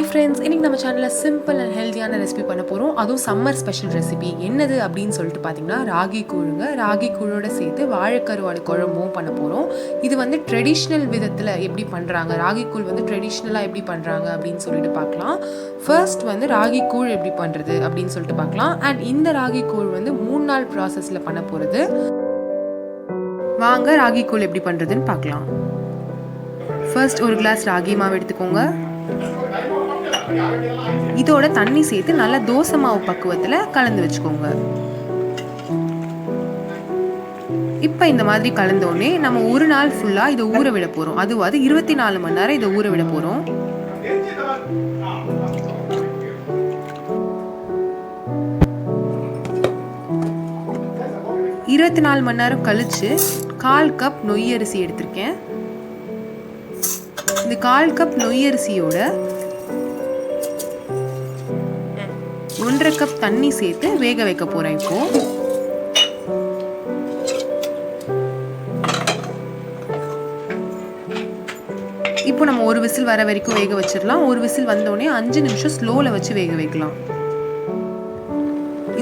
Hi friends, இன்னைக்கு நம்ம சேனல்ல சிம்பிள் அண்ட் ஹெல்தியான ரெசிபி பண்ண போறோம். அதுவும் சம்மர் ஸ்பெஷல் ரெசிபி. என்னது அப்படின்னு சொல்லிட்டு பாத்தீங்கன்னா ராகி கூழுங்க. ராகி கூழோட சேர்த்து வாழைக்கருவாடு குழம்பும் பண்ண போறோம். இது வந்து ட்ரெடிஷ்னல் விதத்துல எப்படி பண்றாங்க, ராகி கூழ் வந்து ட்ரெடிஷ்னலா எப்படி பண்றாங்க அப்படின்னு சொல்லிட்டு பார்க்கலாம். ஃபர்ஸ்ட் வந்து ராகி கூழ் எப்படி பண்றது அப்படின்னு சொல்லிட்டு பார்க்கலாம். அண்ட் இந்த ராகி கூழ் வந்து 3 நாள் ப்ராசஸ்ல பண்ண போறது. வாங்க ராகி கூழ் எப்படி பண்றதுன்னு பார்க்கலாம். ஃபர்ஸ்ட் ஒரு கிளாஸ் ராகி மாவு எடுத்துக்கோங்க. இதோட தண்ணி சேர்த்து நல்லா தோசை மாவு பக்குவத்தில் கலந்து வச்சுக்கோங்க. இப்போ இந்த மாதிரி கலந்தோடனே நம்ம ஒரு நாள் ஃபுல்லாக இதை ஊற விட போகிறோம். அதுவாது 24 மணி நேரம் இதை ஊற விட போகிறோம். இருபத்தி 4 மணி நேரம் கழிச்சு 1/4 கப் நொய்யரிசி எடுத்திருக்கேன். இந்த 1/4 கப் நொய்யரிசியோட 1/2 கப் தண்ணி சேர்த்து வேக வைக்க போறேன். இப்போ நம்ம ஒரு விசில் வர வரைக்கும் வேக வச்சிடலாம். ஒரு விசில் வந்தோடனே 5 நிமிஷம் ஸ்லோல வச்சு வேக வைக்கலாம்.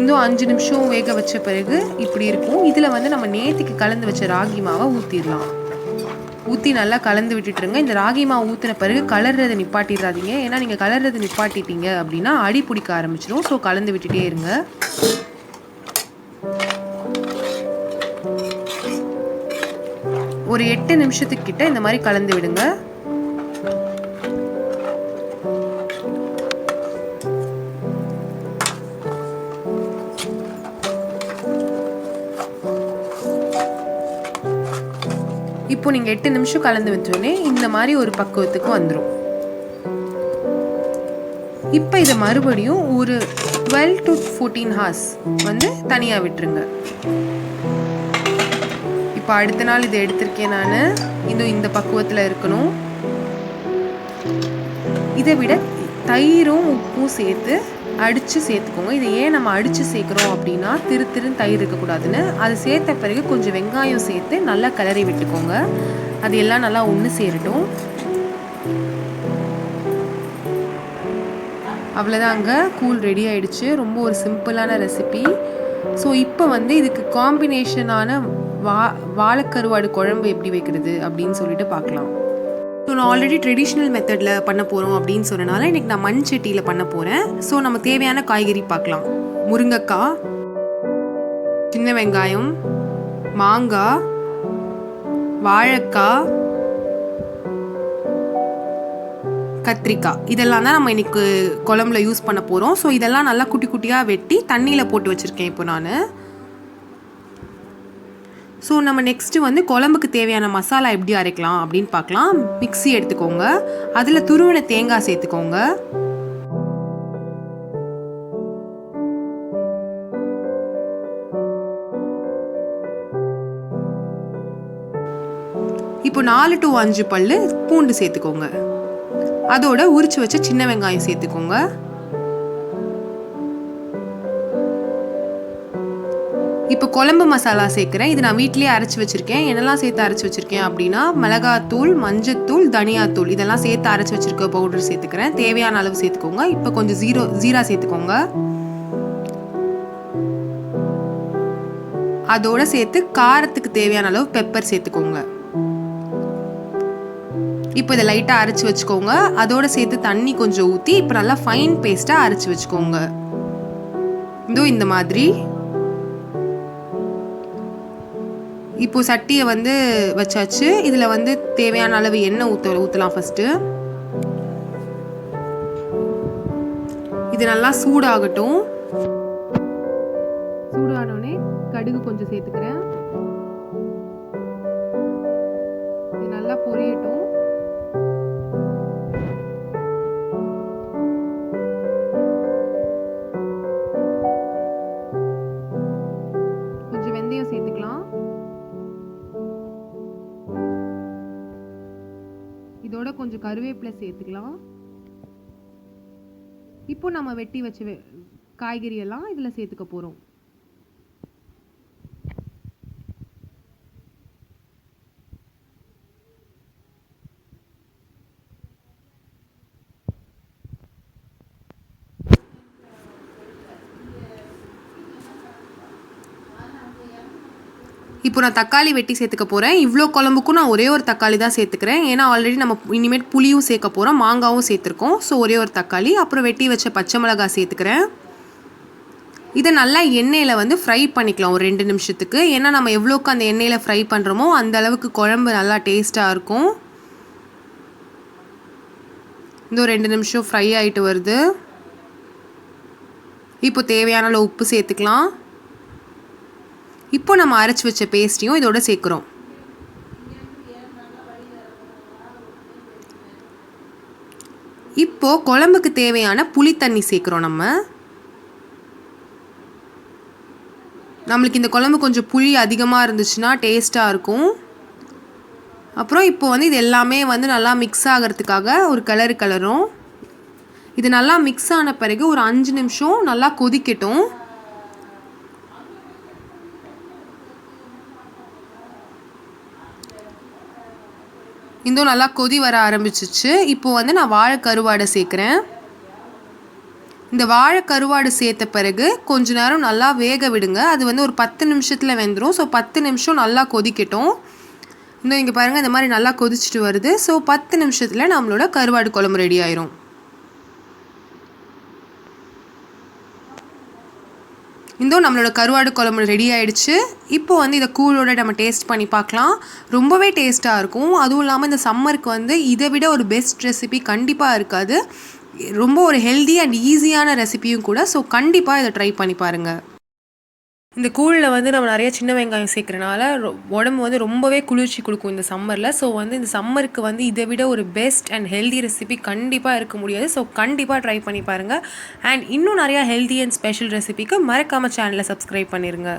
இந்த 5 நிமிஷம் வேக வச்ச பிறகு இப்படி இருக்கும். இதுல வந்து நம்ம நேத்திக்கு கலந்து வச்ச ராகி மாவை ஊத்திடலாம். ஊற்றி நல்லா கலந்து விட்டுட்டுருங்க. இந்த ராகி மாவு ஊற்றின பிறகு கலர்றதை நிப்பாட்டிடாதீங்க. ஏன்னா நீங்கள் கலர்றதை நிப்பாட்டிட்டீங்க அப்படின்னா அடி பிடிக்க ஆரம்பிச்சிடும். ஸோ கலந்து விட்டுட்டே இருங்க. ஒரு 8 நிமிஷத்துக்கிட்ட இந்த மாதிரி கலந்து விடுங்க. இப்போ நீங்கள் 8 நிமிஷம் கலந்து வச்சோடனே இந்த மாதிரி ஒரு பக்குவத்துக்கு வந்துடும். இப்போ இதை மறுபடியும் ஒரு 12 to 14 hours வந்து தனியாக விட்டுருங்க. இப்போ அடுத்த நாள் இதை எடுத்திருக்கேன் நான். இன்னும் இந்த பக்குவத்தில் இருக்கணும். இதை விட தயிரும் உப்பும் சேர்த்து அடித்து சேர்த்துக்கோங்க. இதை ஏன் நம்ம அடித்து சேர்க்குறோம் அப்படின்னா திரு தயிர் இருக்கக்கூடாதுன்னு. அது சேர்த்த பிறகு கொஞ்சம் வெங்காயம் சேர்த்து நல்லா கிளறி விட்டுக்கோங்க. அது எல்லாம் நல்லா ஒன்று சேரட்டும். அவ்வளோதாங்க, கூழ் ரெடி ஆயிடுச்சு. ரொம்ப ஒரு சிம்பிளான ரெசிபி. ஸோ இப்போ வந்து இதுக்கு காம்பினேஷனான வாழைக்கருவாடு குழம்பு எப்படி வைக்கிறது அப்படின்னு சொல்லிட்டு பார்க்கலாம். ஸோ நான் ஆல்ரெடி ட்ரெடிஷ்னல் மெத்தடில் பண்ண போகிறோம் அப்படின்னு சொன்னனால இன்றைக்கி நான் மண் சட்டியில் பண்ண போகிறேன். ஸோ நம்ம தேவையான காய்கறி பார்க்கலாம். முருங்கைக்காய், சின்ன வெங்காயம், மாங்காய், வாழைக்காய், கத்திரிக்காய், இதெல்லாம் தான் நம்ம இன்னைக்கு குழம்புல யூஸ் பண்ண போகிறோம். ஸோ இதெல்லாம் நல்லா குட்டி குட்டியாக வெட்டி தண்ணியில் போட்டு வச்சுருக்கேன் இப்போ நான். ஸோ நம்ம நெக்ஸ்ட்டு வந்து குழம்புக்கு தேவையான மசாலா எப்படி அரைக்கலாம் அப்படின்னு பார்க்கலாம். மிக்ஸி எடுத்துக்கோங்க. அதில் துருவின தேங்காய் சேர்த்துக்கோங்க. இப்போ 4 to 5 பல்லு பூண்டு சேர்த்துக்கோங்க. அதோட உரிச்சு வச்ச சின்ன வெங்காயம் சேர்த்துக்கோங்க. இப்போ குழம்பு மசாலா சேர்க்குறேன். இது நான் வீட்லேயே அரைச்சி வச்சுருக்கேன். என்னெல்லாம் சேர்த்து அரைச்சி வச்சுருக்கேன் அப்படின்னா மிளகாத்தூள், மஞ்சத்தூள், தனியாத்தூள் இதெல்லாம் சேர்த்து அரைச்சி வச்சுருக்க பவுடர் சேர்த்துக்கிறேன். தேவையான அளவு சேர்த்துக்கோங்க. இப்போ கொஞ்சம் ஜீரா சேர்த்துக்கோங்க. அதோட சேர்த்து காரத்துக்கு தேவையான அளவு பெப்பர் சேர்த்துக்கோங்க. இப்போ இதை லைட்டாக அரைச்சி வச்சுக்கோங்க. அதோட சேர்த்து தண்ணி கொஞ்சம் ஊற்றி இப்போ நல்லா ஃபைன் பேஸ்ட்டாக அரைச்சி வச்சுக்கோங்க. இதோ இந்த மாதிரி. இப்போ சட்டியை வந்து வச்சாச்சு. இதில் வந்து தேவையான அளவு எண்ணெய் ஊற்றலாம். ஃபஸ்ட்டு இது நல்லா சூடாகட்டும். சூடானோடனே கடுகு கொஞ்சம் சேர்த்துக்கிறேன். இது நல்லா பொரியட்டும். கொஞ்சம் வெந்தயம் சேர்த்துக்கலாம். இதோட கொஞ்சம் கருவேப்பிலை சேர்த்துக்கலாம். இப்போ நம்ம வெட்டி வச்ச காய்கறி எல்லாம் இதில் சேர்த்துக்க போகிறோம். இப்போ நான் தக்காளி வெட்டி சேர்த்துக்க போகிறேன். இவ்வளோ குழம்புக்கும் நான் ஒரே ஒரு தக்காளி தான் சேர்த்துக்கிறேன். ஏன்னா ஆல்ரெடி நம்ம இனிமேல் புளியும் சேர்க்க போகிறோம், மாங்காவும் சேர்த்துருக்கோம். ஸோ ஒரே ஒரு தக்காளி, அப்புறம் வெட்டி வச்ச பச்சை மிளகாய் சேர்த்துக்கிறேன். இதை நல்லா எண்ணெயில் வந்து ஃப்ரை பண்ணிக்கலாம் ஒரு 2 நிமிஷத்துக்கு. ஏன்னா நம்ம எவ்வளோக்கு அந்த எண்ணெயில் ஃப்ரை பண்ணுறோமோ அந்த அளவுக்கு குழம்பு நல்லா டேஸ்ட்டாக இருக்கும். இந்த 2 நிமிஷம் ஃப்ரை ஆகிட்டு வருது. இப்போ தேவையான அளவு உப்பு சேர்த்துக்கலாம். இப்போ நம்ம அரைச்சி வச்ச பேஸ்ட்டையும் இதோட சேர்க்குறோம். இப்போ குழம்புக்கு தேவையான புளி தண்ணி சேர்க்குறோம். நம்மளுக்கு இந்த குழம்பு கொஞ்சம் புளி அதிகமாக இருந்துச்சுன்னா டேஸ்ட்டாக இருக்கும். அப்புறம் இப்போ வந்து இது எல்லாமே வந்து நல்லா மிக்ஸ் ஆகிறதுக்காக ஒரு கலரும். இது நல்லா மிக்ஸ் ஆன பிறகு ஒரு 5 நிமிஷம் நல்லா கொதிக்கட்டும். இன்னும் நல்லா கொதி வர ஆரம்பிச்சிச்சு. இப்போ வந்து நான் வாழை கருவாடை சேர்க்குறேன். இந்த வாழை கருவாடு சேர்த்த பிறகு கொஞ்ச நேரம் நல்லா வேக விடுங்க. அது வந்து ஒரு 10 நிமிஷத்தில் வெந்துடும். ஸோ 10 நிமிஷம் நல்லா கொதிக்கட்டும். இன்னும் இங்கே பாருங்கள், இந்த மாதிரி நல்லா கொதிச்சுட்டு வருது. ஸோ 10 நிமிஷத்தில் நம்மளோட கருவாடு குழம்பு ரெடி ஆயிரும். இன்னும் நம்மளோட கருவாடு குழம்பு ரெடி ஆகிடுச்சு. இப்போ வந்து இதை கூழோட நம்ம டேஸ்ட் பண்ணி பார்க்கலாம். ரொம்பவே டேஸ்ட்டாக இருக்கும். அதுவும் இல்லாமல் இந்த சம்மருக்கு வந்து இதை விட ஒரு பெஸ்ட் ரெசிபி கண்டிப்பாக இருக்காது. ரொம்ப ஒரு ஹெல்தி அண்ட் ஈஸியான ரெசிபியும் கூட. ஸோ கண்டிப்பாக இதை ட்ரை பண்ணி பாருங்கள். இந்த கூழில் வந்து நம்ம நிறைய சின்ன வெங்காயம் சேர்க்குறனால உடம்பு வந்து ரொம்பவே குளிர்ச்சி கொடுக்கும் இந்த சம்மரில். ஸோ வந்து இந்த சம்மருக்கு வந்து இதை விட ஒரு பெஸ்ட் அண்ட் ஹெல்தி ரெசிபி கண்டிப்பாக இருக்க முடியாது. ஸோ கண்டிப்பாக ட்ரை பண்ணி பாருங்கள். அண்ட் இன்னும் நிறையா ஹெல்தி அண்ட் ஸ்பெஷல் ரெசிபிக்கு மறக்காமல் சேனலை சப்ஸ்கிரைப் பண்ணிடுங்க.